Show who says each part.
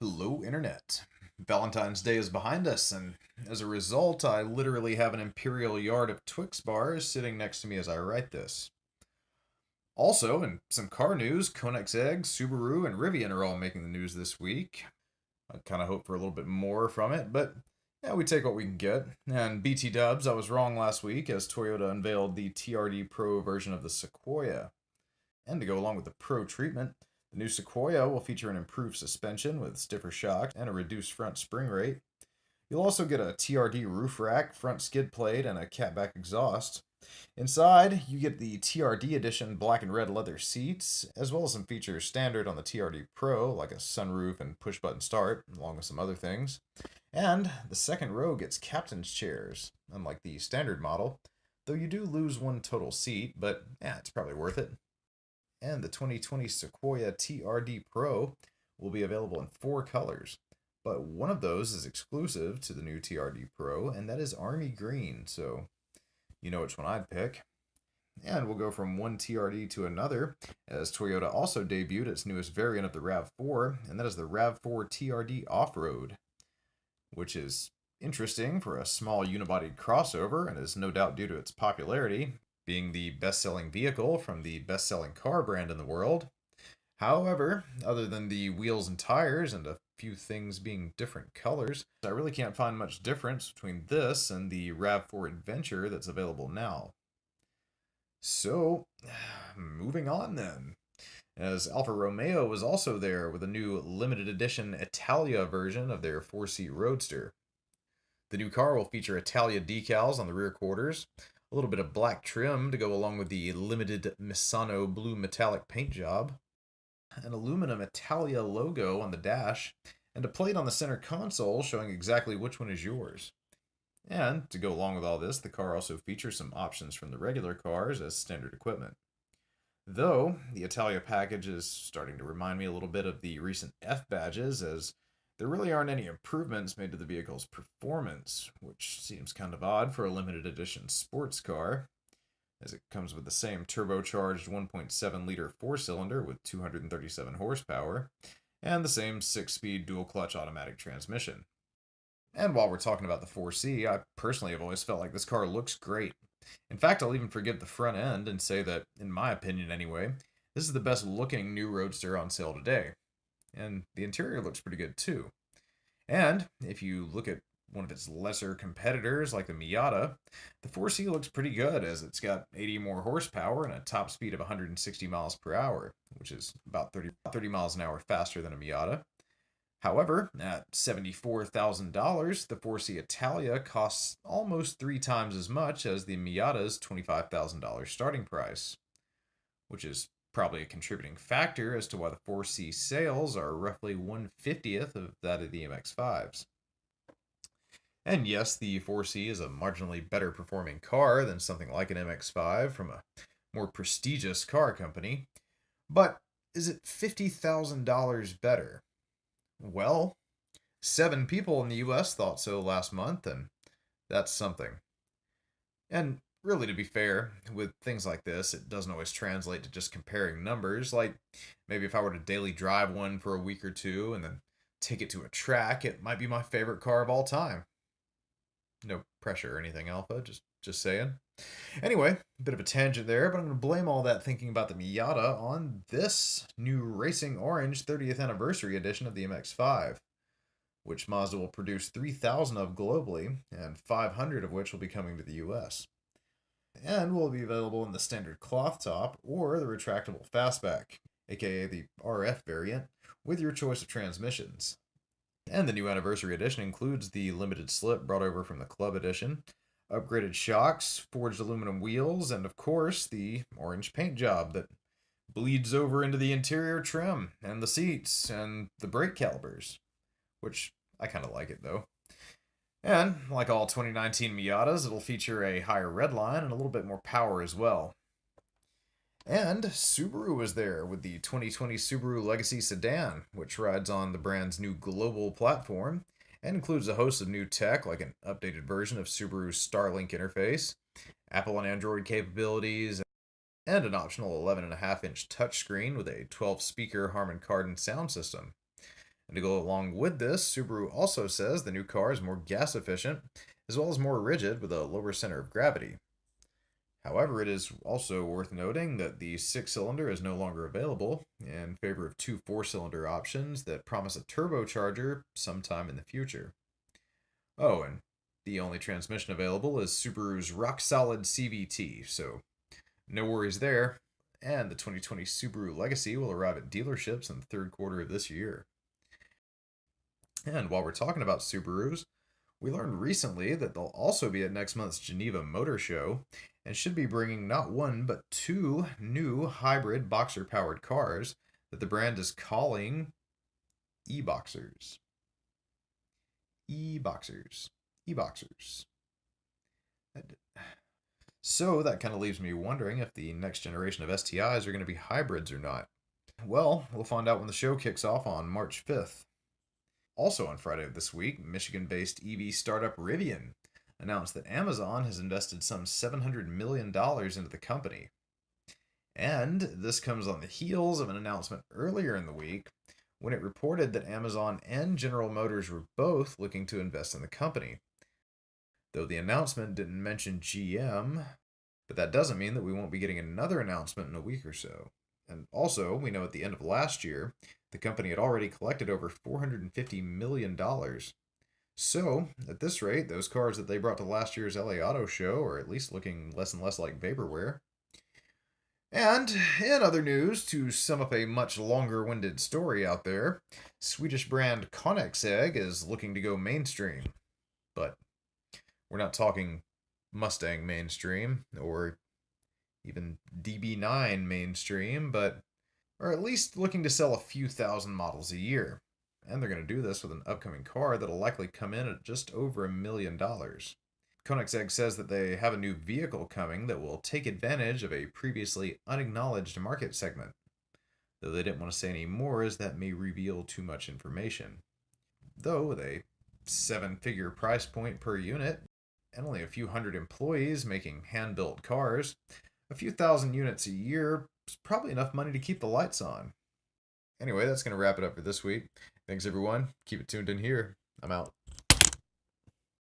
Speaker 1: Hello, Internet. Valentine's Day is behind us, and as a result, I literally have an imperial yard of Twix bars sitting next to me as I write this. Also, in some car news, Koenigsegg, Subaru, and Rivian are all making the news this week. I kind of hope for a little bit more from it, but yeah, we take what we can get. And BT Dubs, I was wrong last week as Toyota unveiled the TRD Pro version of the Sequoia. And to go along with the Pro treatment, the new Sequoia will feature an improved suspension with stiffer shocks and a reduced front spring rate. You'll also get a TRD roof rack, front skid plate, and a catback exhaust. Inside, you get the TRD edition black and red leather seats, as well as some features standard on the TRD Pro, like a sunroof and push button start, along with some other things. And the second row gets captain's chairs, unlike the standard model, though you do lose one total seat, but yeah, it's probably worth it. And the 2020 Sequoia TRD Pro will be available in four colors. But one of those is exclusive to the new TRD Pro, and that is Army Green, so you know which one I'd pick. And we'll go from one TRD to another, as Toyota also debuted its newest variant of the RAV4, and that is the RAV4 TRD Off-Road, which is interesting for a small unibodied crossover, and is no doubt due to its popularity, being the best-selling vehicle from the best-selling car brand in the world. However, other than the wheels and tires and a few things being different colors, I really can't find much difference between this and the RAV4 Adventure that's available now. So, moving on then. As Alfa Romeo was also there with a new limited edition Italia version of their 4C Roadster. The new car will feature Italia decals on the rear quarters, a little bit of black trim to go along with the limited Misano blue metallic paint job, an aluminum Italia logo on the dash, and a plate on the center console showing exactly which one is yours. And to go along with all this, the car also features some options from the regular cars as standard equipment. Though the Italia package is starting to remind me a little bit of the recent F badges, as there really aren't any improvements made to the vehicle's performance, which seems kind of odd for a limited edition sports car, as it comes with the same turbocharged 1.7-liter four-cylinder with 237 horsepower, and the same 6-speed dual-clutch automatic transmission. And while we're talking about the 4C, I personally have always felt like this car looks great. In fact, I'll even forgive the front end and say that, in my opinion anyway, this is the best looking new Roadster on sale today. And the interior looks pretty good too. And if you look at one of its lesser competitors like the Miata, the 4C looks pretty good as it's got 80 more horsepower and a top speed of 160 miles per hour, which is about 30 miles an hour faster than a Miata. However, at $74,000, the 4C Italia costs almost three times as much as the Miata's $25,000 starting price, which is probably a contributing factor as to why the 4C sales are roughly 1/50th of that of the MX-5s. And yes, the 4C is a marginally better performing car than something like an MX-5 from a more prestigious car company, but is it $50,000 better? Well, 7 people in the US thought so last month, and that's something. And really, to be fair, with things like this, it doesn't always translate to just comparing numbers. Like, maybe if I were to daily drive one for a week or two and then take it to a track, it might be my favorite car of all time. No pressure or anything, Alpha, just saying. Anyway, a bit of a tangent there, but I'm going to blame all that thinking about the Miata on this new Racing Orange 30th Anniversary Edition of the MX-5, which Mazda will produce 3,000 of globally, and 500 of which will be coming to the US. And will be available in the standard cloth top or the retractable fastback, aka the RF variant, with your choice of transmissions. And the new Anniversary Edition includes the limited slip brought over from the Club Edition, upgraded shocks, forged aluminum wheels, and of course, the orange paint job that bleeds over into the interior trim, and the seats, and the brake calipers. Which, I kind of like it though. And, like all 2019 Miatas, it'll feature a higher redline and a little bit more power as well. And Subaru was there with the 2020 Subaru Legacy Sedan, which rides on the brand's new global platform and includes a host of new tech like an updated version of Subaru's Starlink interface, Apple and Android capabilities, and an optional 11.5-inch touchscreen with a 12-speaker Harman Kardon sound system. And to go along with this, Subaru also says the new car is more gas efficient, as well as more rigid with a lower center of gravity. However, it is also worth noting that the six-cylinder is no longer available in favor of two four-cylinder options that promise a turbocharger sometime in the future. Oh, and the only transmission available is Subaru's rock-solid CVT, so no worries there. And the 2020 Subaru Legacy will arrive at dealerships in the third quarter of this year. And while we're talking about Subarus, we learned recently that they'll also be at next month's Geneva Motor Show and should be bringing not one but two new hybrid boxer powered cars that the brand is calling e-boxers. E-boxers. E-boxers. So that kind of leaves me wondering if the next generation of STIs are going to be hybrids or not. Well, we'll find out when the show kicks off on March 5th. Also on Friday of this week, Michigan-based EV startup Rivian announced that Amazon has invested some $700 million into the company. And this comes on the heels of an announcement earlier in the week when it reported that Amazon and General Motors were both looking to invest in the company. Though the announcement didn't mention GM, but that doesn't mean that we won't be getting another announcement in a week or so. And also, we know at the end of last year, the company had already collected over $450 million. So, at this rate, those cars that they brought to last year's LA Auto Show are at least looking less and less like vaporware. And in other news, to sum up a much longer-winded story out there, Swedish brand Koenigsegg is looking to go mainstream. But we're not talking Mustang mainstream or even DB9 mainstream, but are at least looking to sell a few thousand models a year. And they're going to do this with an upcoming car that'll likely come in at just over $1 million. Koenigsegg says that they have a new vehicle coming that will take advantage of a previously unacknowledged market segment. Though they didn't want to say any more, as that may reveal too much information. Though with a seven-figure price point per unit, and only a few hundred employees making hand-built cars, a few thousand units a year is probably enough money to keep the lights on. Anyway, that's going to wrap it up for this week. Thanks, everyone. Keep it tuned in here. I'm out.